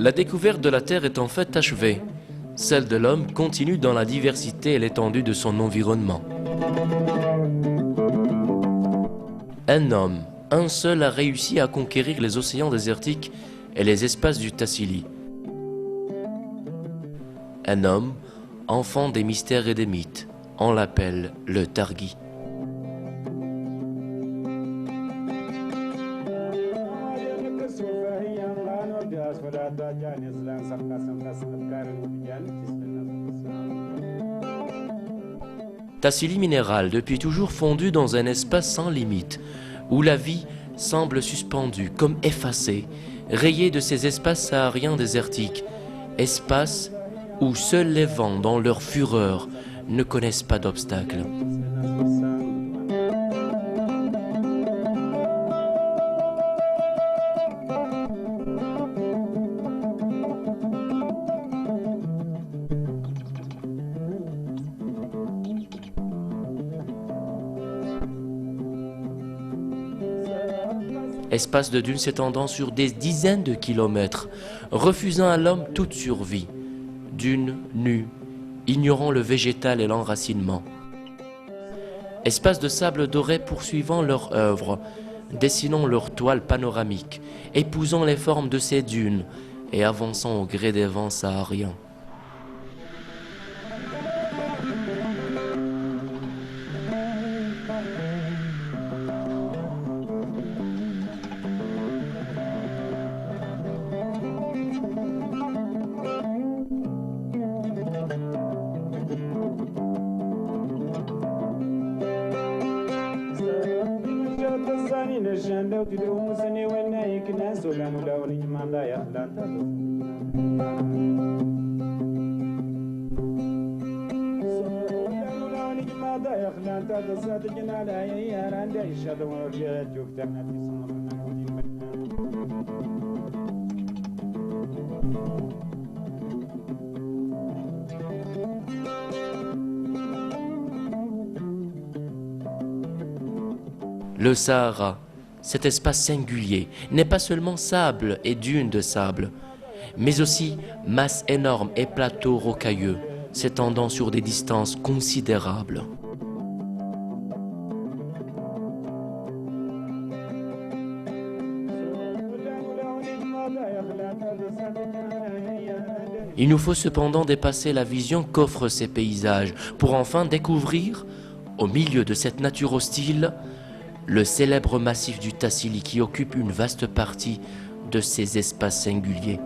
La découverte de la Terre est en fait achevée. Celle de l'homme continue dans la diversité et l'étendue de son environnement. Un homme, un seul, a réussi à conquérir les océans désertiques et les espaces du Tassili. Un homme, enfant des mystères et des mythes, on l'appelle le Targhi. Tassili minéral, depuis toujours fondu dans un espace sans limite, où la vie semble suspendue, comme effacée, rayée de ces espaces sahariens désertiques, espaces où seuls les vents, dans leur fureur, ne connaissent pas d'obstacles. Espace de dunes s'étendant sur des dizaines de kilomètres, refusant à l'homme toute survie. Dunes nues, ignorant le végétal et l'enracinement. Espace de sable doré poursuivant leur œuvre, dessinant leur toile panoramique, épousant les formes de ces dunes et avançant au gré des vents sahariens. Le Sahara, cet espace singulier, n'est pas seulement sable et dunes de sable, mais aussi masse énorme et plateaux rocailleux, s'étendant sur des distances considérables. Il nous faut cependant dépasser la vision qu'offrent ces paysages pour enfin découvrir, au milieu de cette nature hostile, le célèbre massif du Tassili qui occupe une vaste partie de ces espaces singuliers.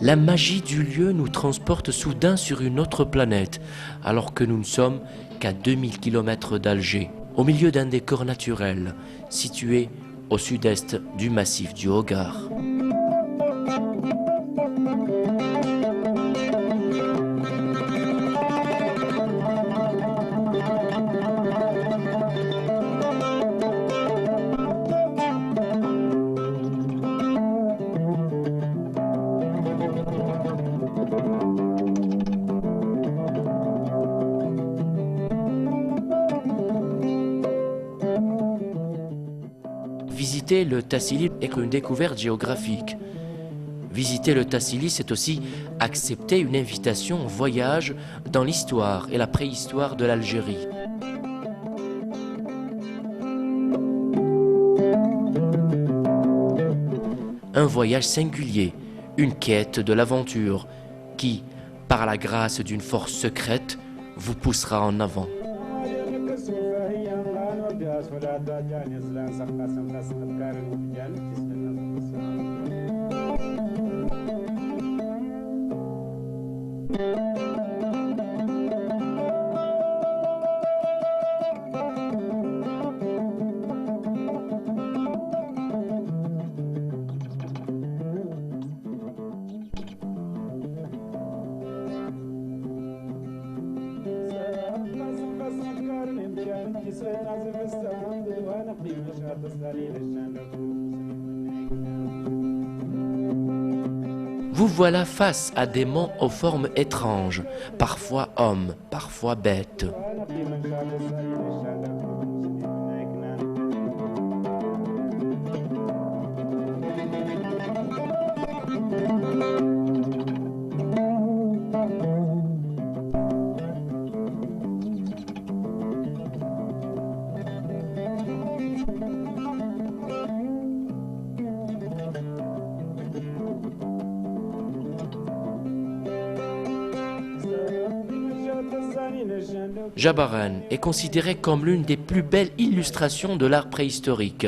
La magie du lieu nous transporte soudain sur une autre planète, alors que nous ne sommes qu'à 2000 km d'Alger, au milieu d'un décor naturel, situé au sud-est du massif du Hogar. Visiter le Tassili est une découverte géographique. Visiter le Tassili, c'est aussi accepter une invitation au voyage dans l'histoire et la préhistoire de l'Algérie. Un voyage singulier, une quête de l'aventure qui, par la grâce d'une force secrète, vous poussera en avant. Vous voilà face à des monts aux formes étranges, parfois hommes, parfois bêtes. Jabaren est considéré comme l'une des plus belles illustrations de l'art préhistorique.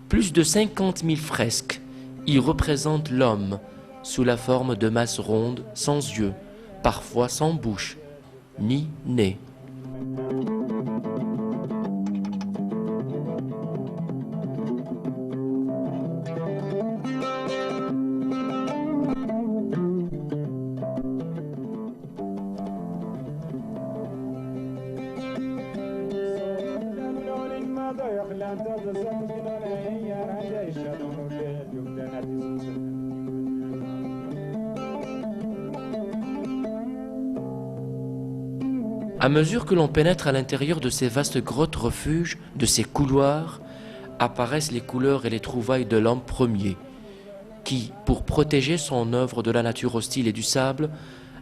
Plus de 50 000 fresques y représentent l'homme sous la forme de masses rondes, sans yeux, parfois sans bouche, ni nez. À mesure que l'on pénètre à l'intérieur de ces vastes grottes refuges, de ces couloirs, apparaissent les couleurs et les trouvailles de l'homme premier, qui, pour protéger son œuvre de la nature hostile et du sable,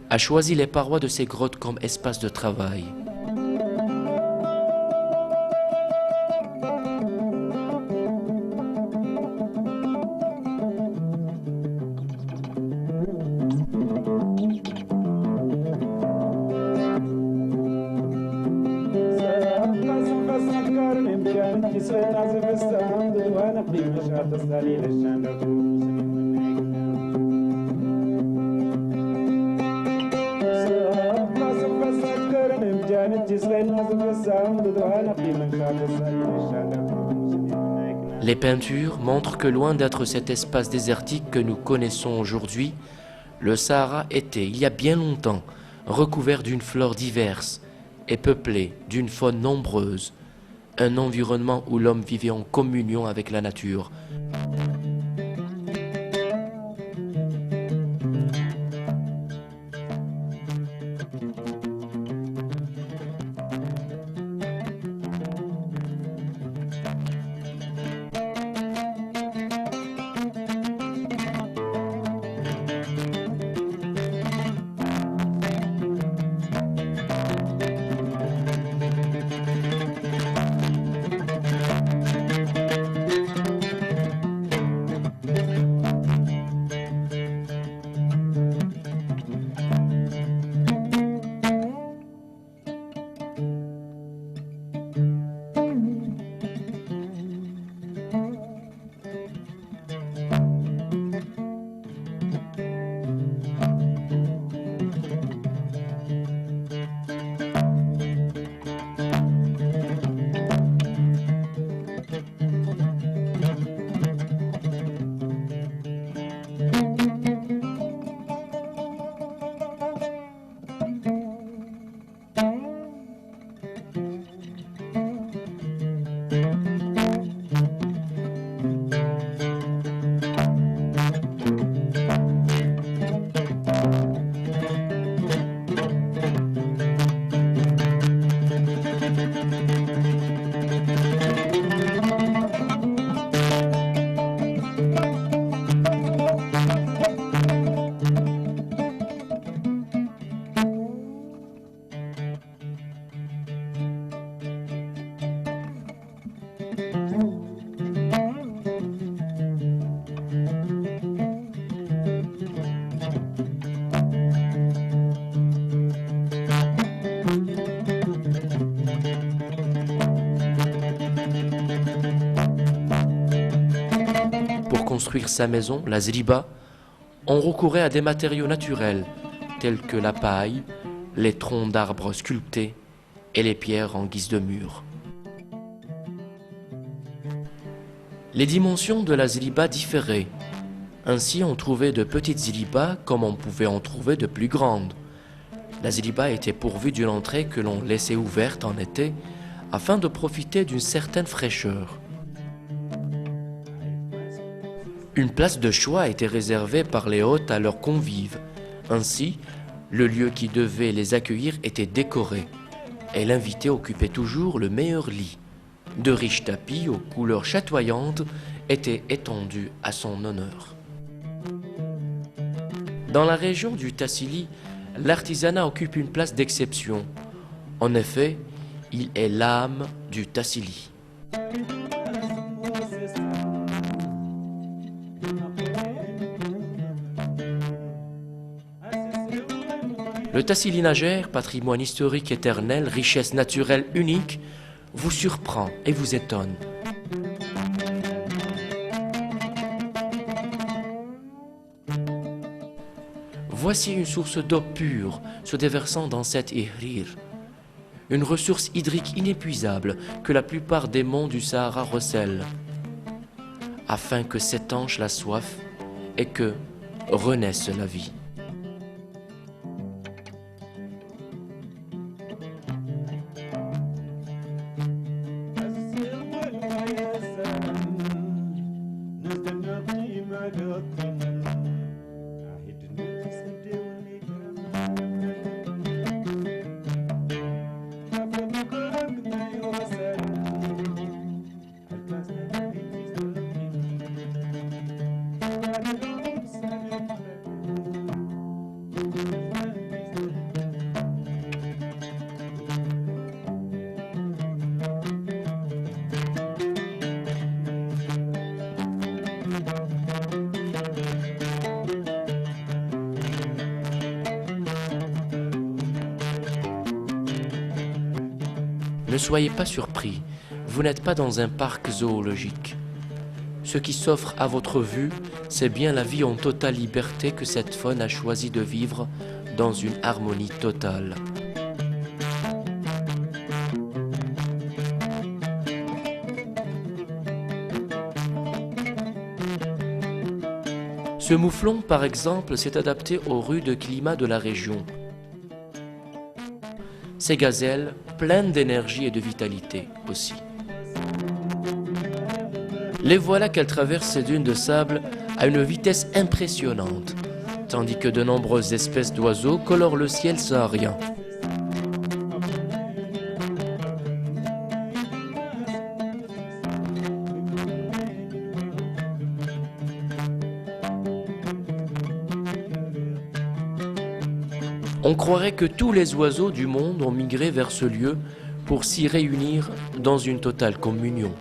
a choisi les parois de ces grottes comme espace de travail. Les peintures montrent que loin d'être cet espace désertique que nous connaissons aujourd'hui, le Sahara était, il y a bien longtemps, recouvert d'une flore diverse et peuplé d'une faune nombreuse, un environnement où l'homme vivait en communion avec la nature. construire sa maison, la zriba, on recourait à des matériaux naturels tels que la paille, les troncs d'arbres sculptés et les pierres en guise de mur. Les dimensions de la zriba différaient. Ainsi, on trouvait de petites zribas comme on pouvait en trouver de plus grandes. La zriba était pourvue d'une entrée que l'on laissait ouverte en été afin de profiter d'une certaine fraîcheur. Une place de choix était réservée par les hôtes à leurs convives. Ainsi, le lieu qui devait les accueillir était décoré et l'invité occupait toujours le meilleur lit. De riches tapis aux couleurs chatoyantes étaient étendus à son honneur. Dans la région du Tassili, l'artisanat occupe une place d'exception. En effet, il est l'âme du Tassili. Le Tassili Najer, patrimoine historique éternel, richesse naturelle unique, vous surprend et vous étonne. Voici une source d'eau pure se déversant dans cet Ihrir, une ressource hydrique inépuisable que la plupart des monts du Sahara recèlent, afin que s'étanche la soif et que renaisse la vie. Ne soyez pas surpris, vous n'êtes pas dans un parc zoologique. Ce qui s'offre à votre vue, c'est bien la vie en totale liberté que cette faune a choisi de vivre dans une harmonie totale. Ce mouflon, par exemple, s'est adapté au rude climat de la région. Ces gazelles, pleines d'énergie et de vitalité aussi. Les voilà qu'elles traversent ces dunes de sable à une vitesse impressionnante, tandis que de nombreuses espèces d'oiseaux colorent le ciel saharien. On croirait que tous les oiseaux du monde ont migré vers ce lieu pour s'y réunir dans une totale communion.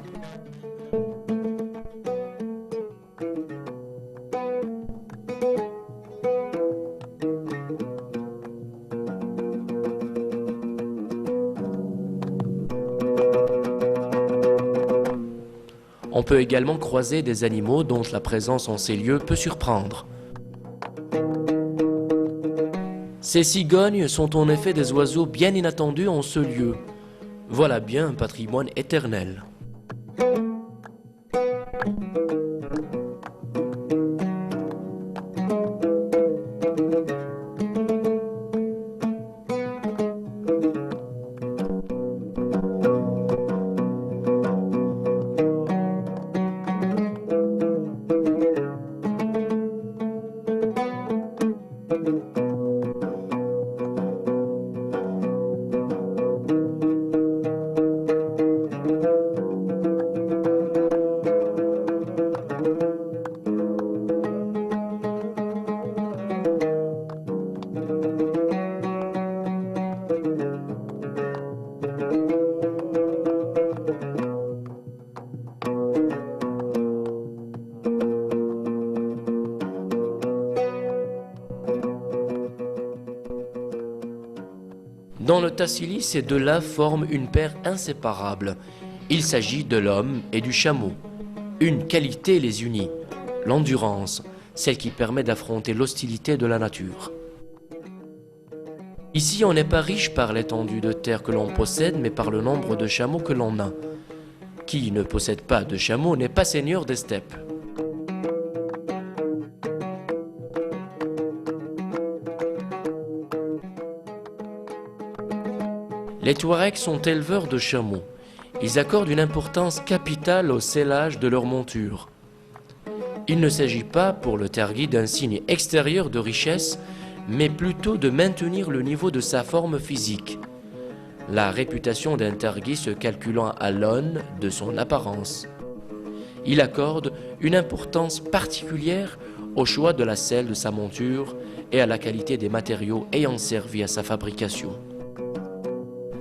On peut également croiser des animaux dont la présence en ces lieux peut surprendre. Ces cigognes sont en effet des oiseaux bien inattendus en ce lieu. Voilà bien un patrimoine éternel. Dans le Tassili, ces deux-là forment une paire inséparable. Il s'agit de l'homme et du chameau. Une qualité les unit, l'endurance, celle qui permet d'affronter l'hostilité de la nature. Ici, on n'est pas riche par l'étendue de terre que l'on possède, mais par le nombre de chameaux que l'on a. Qui ne possède pas de chameaux n'est pas seigneur des steppes. Les Touaregs sont éleveurs de chameaux. Ils accordent une importance capitale au sellage de leur monture. Il ne s'agit pas pour le tergis d'un signe extérieur de richesse, mais plutôt de maintenir le niveau de sa forme physique. La réputation d'un tergis se calculant à l'aune de son apparence. Il accorde une importance particulière au choix de la selle de sa monture et à la qualité des matériaux ayant servi à sa fabrication.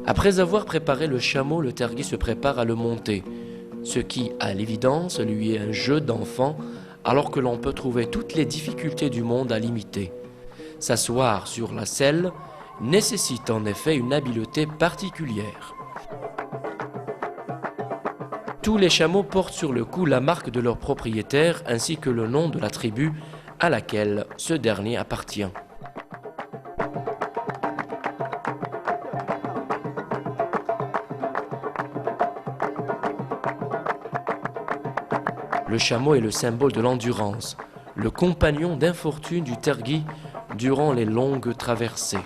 Après avoir préparé le chameau, le tergis se prépare à le monter, ce qui, à l'évidence, lui est un jeu d'enfant, alors que l'on peut trouver toutes les difficultés du monde à l'imiter. S'asseoir sur la selle nécessite en effet une habileté particulière. Tous les chameaux portent sur le cou la marque de leur propriétaire ainsi que le nom de la tribu à laquelle ce dernier appartient. Le chameau est le symbole de l'endurance, le compagnon d'infortune du tergis durant les longues traversées.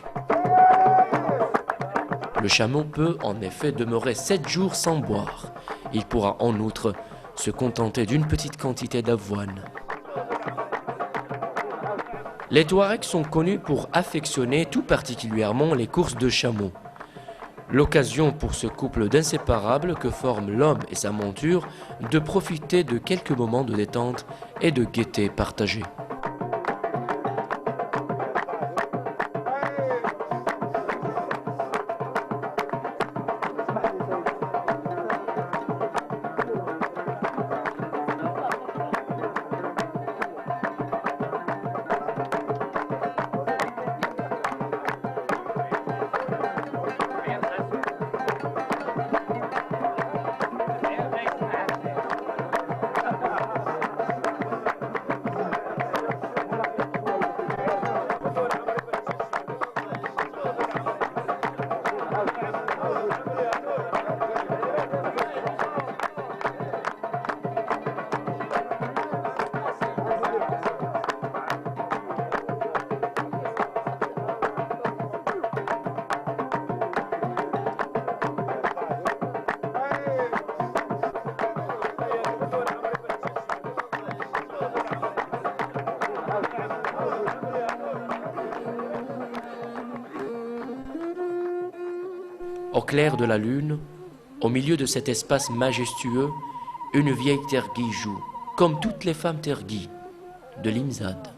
Le chameau peut en effet demeurer 7 jours sans boire. Il pourra en outre se contenter d'une petite quantité d'avoine. Les Touaregs sont connus pour affectionner tout particulièrement les courses de chameaux. L'occasion pour ce couple d'inséparables que forment l'homme et sa monture de profiter de quelques moments de détente et de gaieté partagée. Au clair de la lune, au milieu de cet espace majestueux, une vieille tergis joue, comme toutes les femmes tergis, de l'imzad.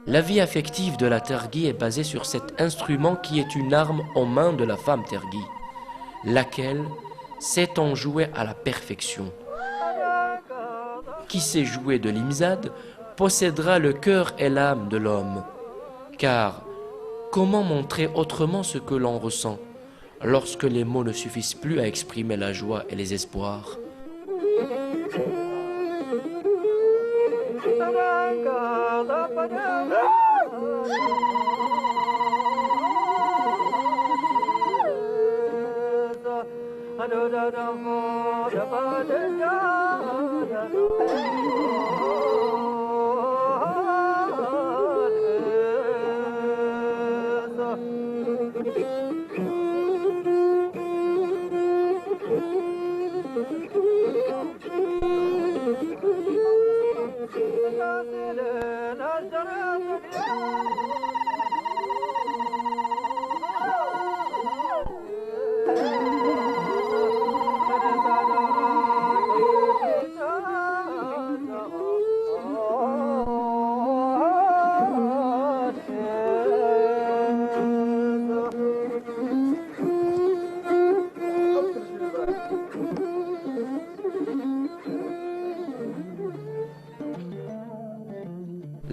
La vie affective de la tergis est basée sur cet instrument qui est une arme aux mains de la femme tergis, laquelle sait en jouer à la perfection. Qui sait jouer de l'imzad possédera le cœur et l'âme de l'homme. Car comment montrer autrement ce que l'on ressent lorsque les mots ne suffisent plus à exprimer la joie et les espoirs?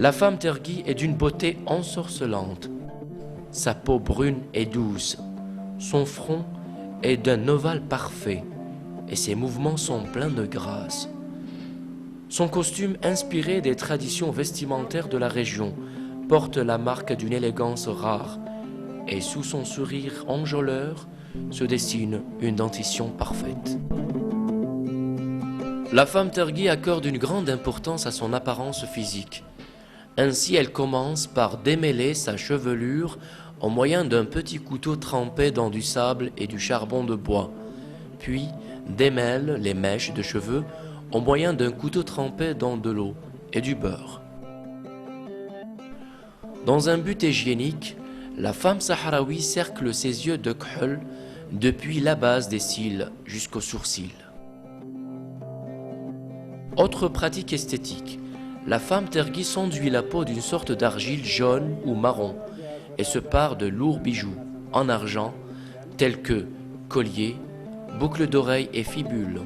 La femme tergui est d'une beauté ensorcelante. Sa peau brune est douce, son front est d'un ovale parfait et ses mouvements sont pleins de grâce. Son costume, inspiré des traditions vestimentaires de la région, porte la marque d'une élégance rare et sous son sourire enjôleur se dessine une dentition parfaite. La femme tergui accorde une grande importance à son apparence physique. Ainsi, elle commence par démêler sa chevelure au moyen d'un petit couteau trempé dans du sable et du charbon de bois, puis démêle les mèches de cheveux au moyen d'un couteau trempé dans de l'eau et du beurre. Dans un but hygiénique, la femme sahraoui cercle ses yeux de k'hol depuis la base des cils jusqu'aux sourcils. Autre pratique esthétique, la femme tergui s'enduit la peau d'une sorte d'argile jaune ou marron et se pare de lourds bijoux en argent tels que colliers, boucles d'oreilles et fibules.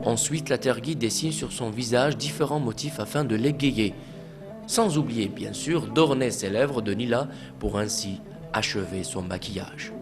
Ensuite, la tergui dessine sur son visage différents motifs afin de l'égayer, sans oublier bien sûr d'orner ses lèvres de nila pour ainsi achever son maquillage.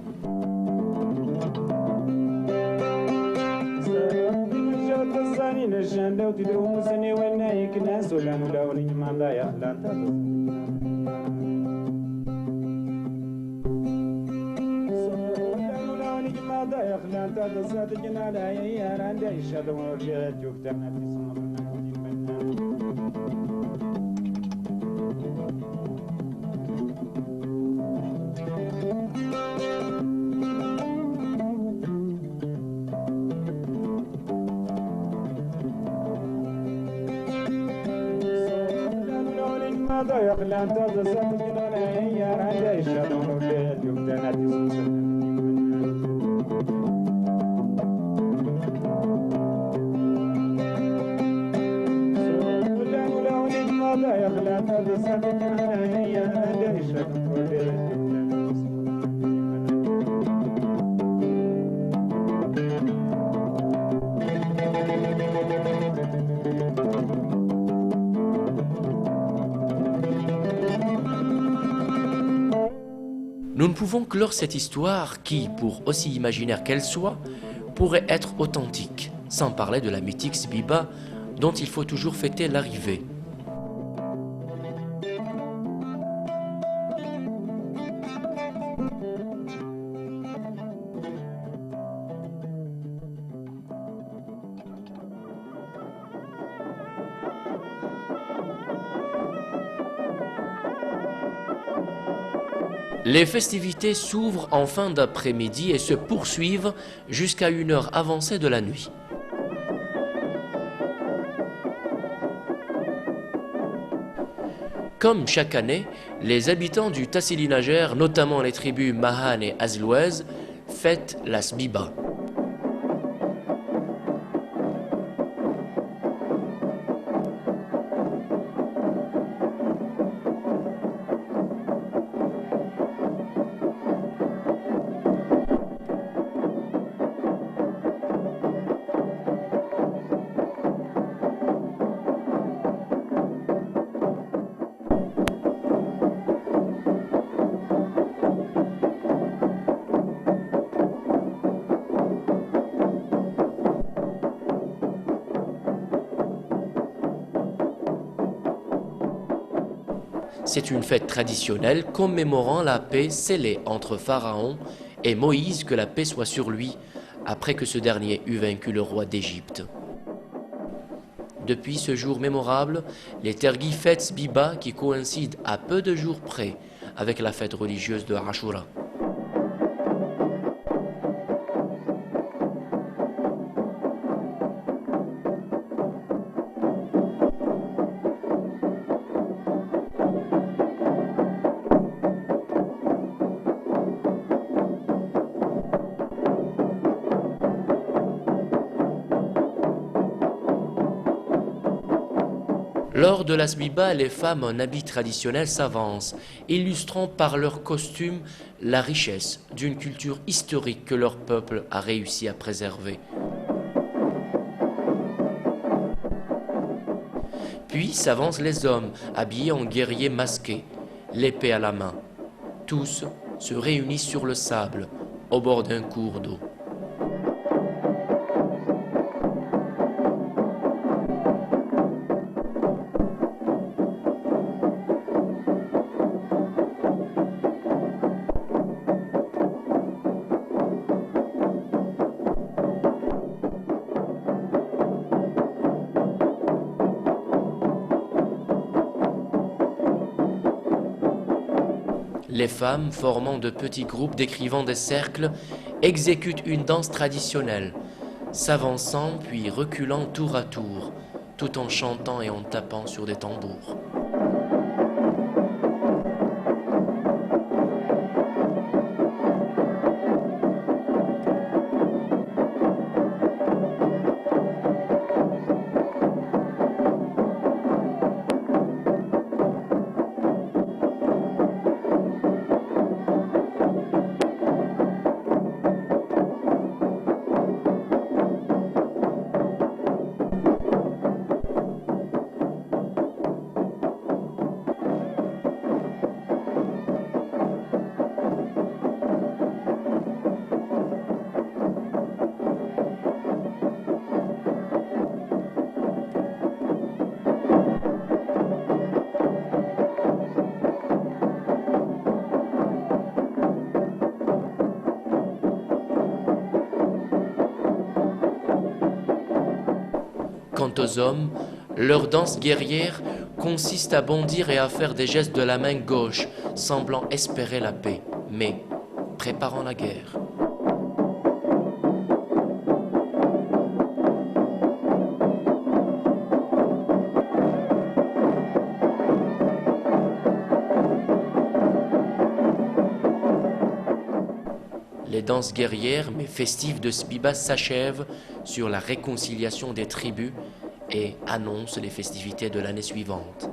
Nous ne pouvons clore cette histoire qui, pour aussi imaginaire qu'elle soit, pourrait être authentique, sans parler de la mythique Sbiba dont il faut toujours fêter l'arrivée. Les festivités s'ouvrent en fin d'après-midi et se poursuivent jusqu'à une heure avancée de la nuit. Comme chaque année, les habitants du Tassili Najer, notamment les tribus Mahan et Azlouez, fêtent la Sbiba. C'est une fête traditionnelle commémorant la paix scellée entre Pharaon et Moïse, que la paix soit sur lui, après que ce dernier eut vaincu le roi d'Égypte. Depuis ce jour mémorable, les Tergis fêtent Sbiba qui coïncide à peu de jours près avec la fête religieuse de Ashura. Lors de la Sbiba, les femmes en habit traditionnel s'avancent, illustrant par leur costume la richesse d'une culture historique que leur peuple a réussi à préserver. Puis s'avancent les hommes, habillés en guerriers masqués, l'épée à la main. Tous se réunissent sur le sable, au bord d'un cours d'eau. Les femmes, formant de petits groupes décrivant des cercles, exécutent une danse traditionnelle, s'avançant puis reculant tour à tour, tout en chantant et en tapant sur des tambours. Quant aux hommes, leur danse guerrière consiste à bondir et à faire des gestes de la main gauche, semblant espérer la paix, mais préparant la guerre. Les danses guerrières mais festives de Sbiba s'achèvent sur la réconciliation des tribus et annoncent les festivités de l'année suivante.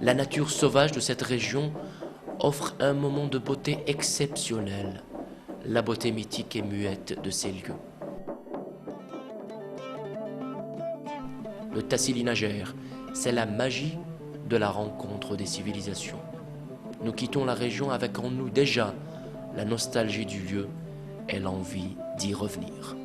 La nature sauvage de cette région offre un moment de beauté exceptionnel, la beauté mythique et muette de ces lieux. Le Tassili Najer, c'est la magie de la rencontre des civilisations. Nous quittons la région avec en nous déjà la nostalgie du lieu et l'envie d'y revenir.